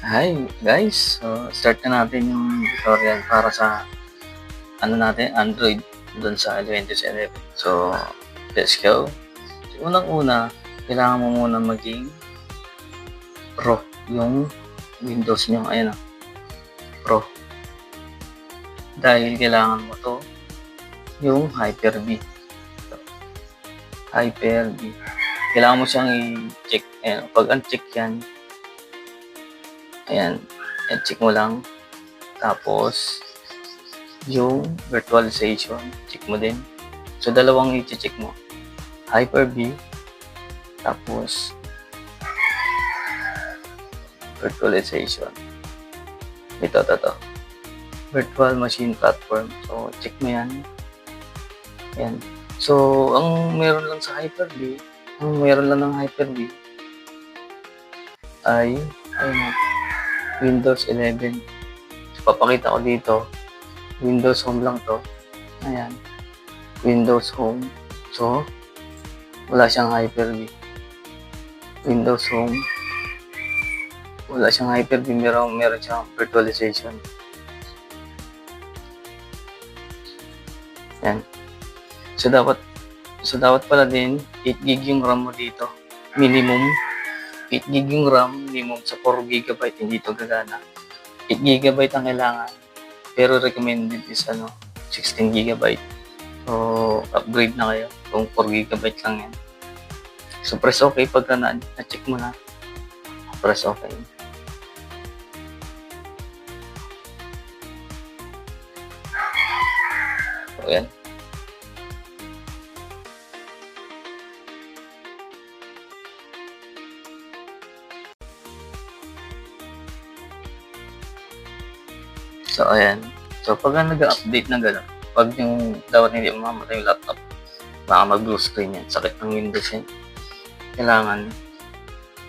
Hi guys, so start na natin yung tutorial para sa natin Android dun sa Adventures 11. So let's go. So, unang-una, kailangan mo muna maging Pro yung Windows nyo. Ayan na, Pro. Dahil kailangan mo to yung Hyper-V. Hyper-V. Kailangan mo siyang i-check. Ayan, pag uncheck yan, ayan, check mo lang. Tapos, yung virtualization, check mo din. So, dalawang i-check mo. Hyper-V, tapos virtualization. Ito. Virtual Machine Platform. So, check mo yan. Ayan. So, ang meron lang sa Hyper-V, ng Hyper-V ay, Windows 11. So, papakita ko dito. Windows Home lang to. Ayan. Windows Home. So, wala siyang Hyper-V. Windows Home. Wala siyang Hyper-V. Meron siyang virtualization. Ayan. So, dapat pala din 8 GB yung RAM mo dito. Minimum. 8 GB yung RAM. Minimum sa 4 GB. Hindi ito gagana. 8 GB ang kailangan. Pero recommended is 16 GB. So, upgrade na kayo kung 4 GB lang yan. So, press OK pagka na-check mo na. Press OK. So, yan. So, ayan. So, pag nag-update na gano'n, pag yung dapat hindi mamamatay yung laptop, baka mag-blue screen yan. Sakit ng Windows yan. Kailangan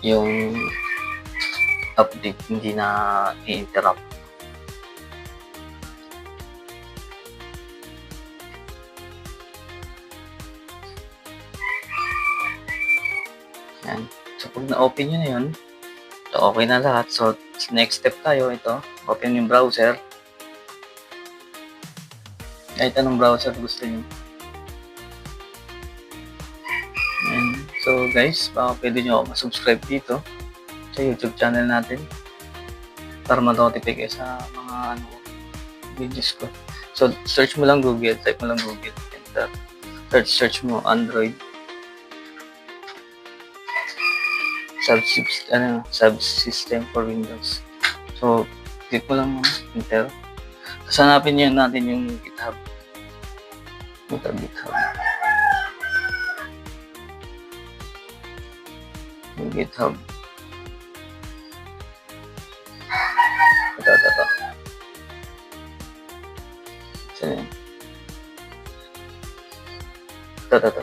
yung update hindi na i-interrupt. Yan. So, pag na-open nyo na yun, so okay na lahat. So, next step tayo, ito. Open yung browser. Kahit anong browser gusto nyo. And so guys, baka pwede nyo ako masubscribe dito sa YouTube channel natin para ma-notify kayo sa mga videos ko. So search mo lang Google, type mo lang Google, enter. Search mo Android subsystem for Windows. So click mo lang enter. Tapos hanapin nyo natin yung GitHub. GitHub. Yung GitHub. Ito. So, yan. Ito.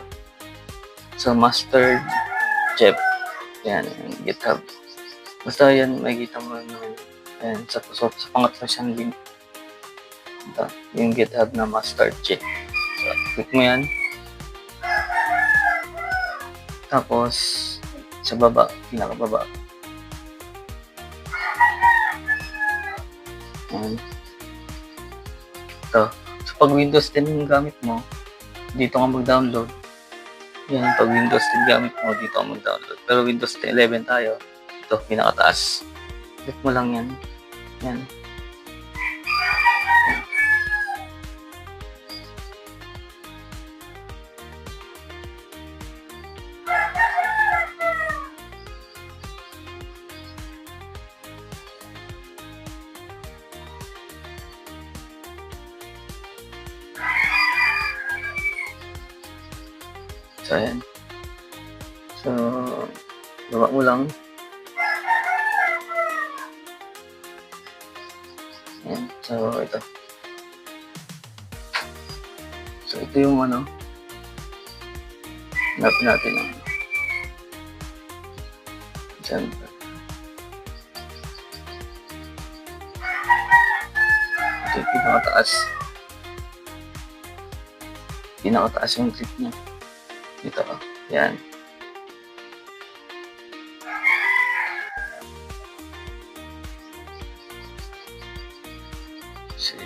So, Master Jeff. Yan, yung GitHub. Basta yan, makikita mo yung ayan, sa pangatlo siyang link. Ito, yung GitHub na Master Jeff. So, click mo yan. Tapos, sa baba, pinakababa. Ayan. Ito. So, pag Windows 10 yung gamit mo, dito ka mag-download. Yan, pag Windows 10 gamit mo, dito ka mag-download. Pero Windows 11 tayo, ito, pinakataas. Click mo lang yan. Yan. So, ayan. So, baba mo lang. Ayan. So, ito. So, ito yung hanapin natin yung dyan. Ito yung pinakataas yung click niya. Dito ka. Yan. Save.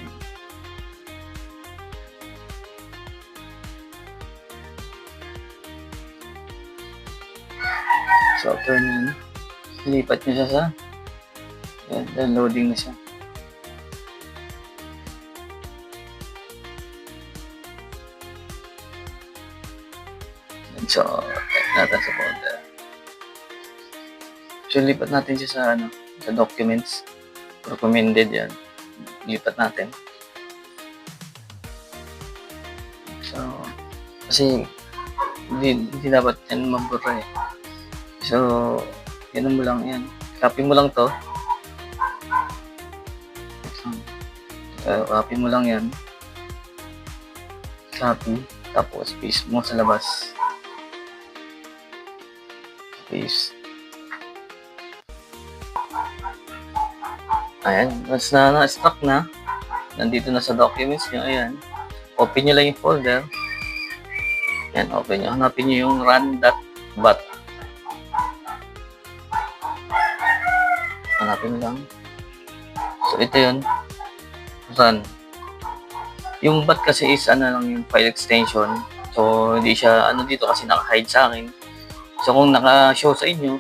So, after nun, lipat nyo siya sa yan, loading na siya. So, type natin sa folder. So, lipat natin siya sa sa documents. Recommended yan. Lipat natin. So, kasi hindi dapat yan mabura eh. So, yan mo lang yan. Copy mo lang to. Copy mo lang yan. Copy. Tapos, paste mo sa labas. Paste. Ayan. Once na na-stuck na, nandito na sa documents nyo. Ayan. Open nyo lang yung folder. Ayan, open nyo. Hanapin nyo yung run.bat. Hanapin lang. So, ito yun. Run. Yung bat kasi is lang yung file extension. So, hindi siya dito kasi naka-hide sa akin. So, kung naka-show sa inyo,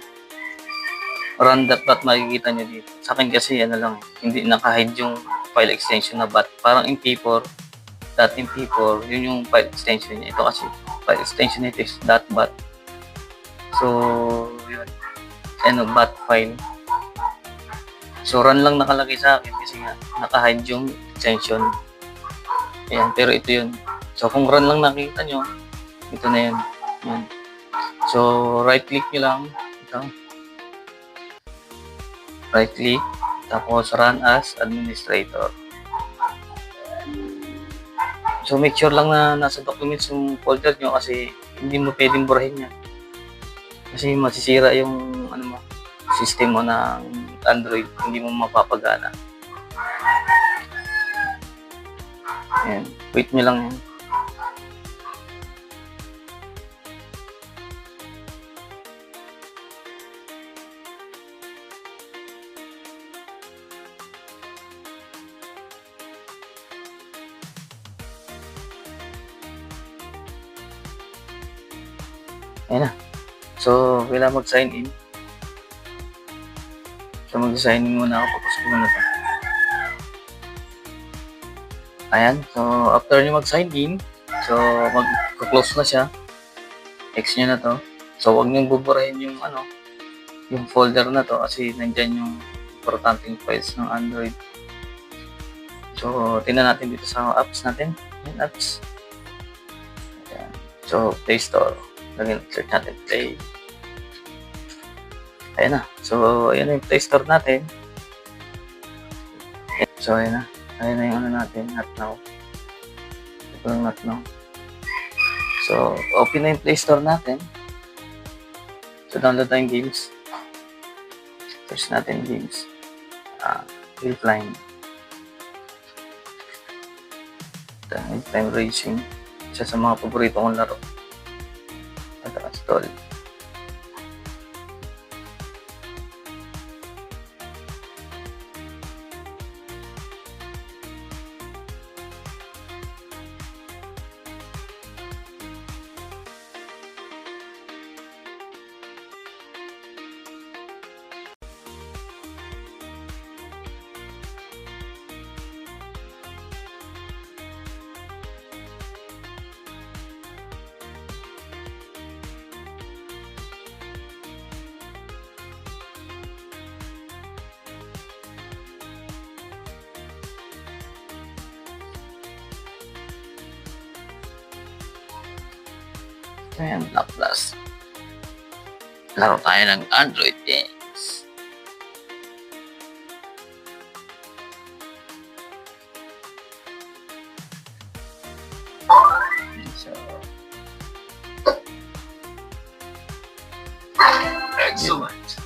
run.bat makikita nyo dito. Sa akin kasi lang, hindi naka-hide yung file extension na bat. Parang MP4, .mp4, yun yung file extension niya. Ito kasi, file extension nito is .bat. So, yun. Bat file. So, run lang nakalagay sa akin kasi nga, naka-hide yung extension. Ayan, pero ito yun. So, kung run lang nakita nyo, ito na yun. Ayan. So, right-click nyo lang. Ito. Right-click. Tapos, run as administrator. So, make sure lang na nasa documents yung folder nyo kasi hindi mo pwedeng burahin yan. Kasi masisira yung system mo ng Android. Hindi mo mapapagana. Ayan. Wait nyo lang yan. Ayan na. So, kailangan mag-sign in. So, mag-sign in muna ako. Tapos ko muna ito. Ayan. So, after nyo mag-sign in, so, mag-close na siya. X nyo na to. So, huwag nyo buburahin yung yung folder na to kasi nandyan yung importanteng files ng Android. So, tingnan natin dito sa apps natin. Ayan, apps. Ayan. So, Play Store. Lagyan, search natin Play. Ayan na. So, ayan na yung Play Store natin. So, ayan na. Ayan na yung natin. Not now. Ito lang not now. So, open na yung Play Store natin. So, download tayong games. Search natin games. Real-Time. Real-Time Racing. Isa sa mga paborito kong laro. Ito, install. Ayan, Black Plus. Laro tayo ng Android games. So, excellent.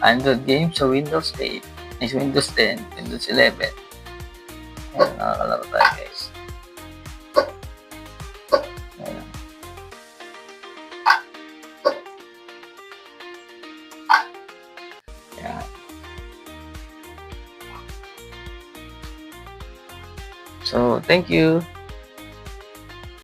Android games sa Windows 8, Windows 10, Windows 11. Ayan, nakakalaro tayo guys. So, thank you.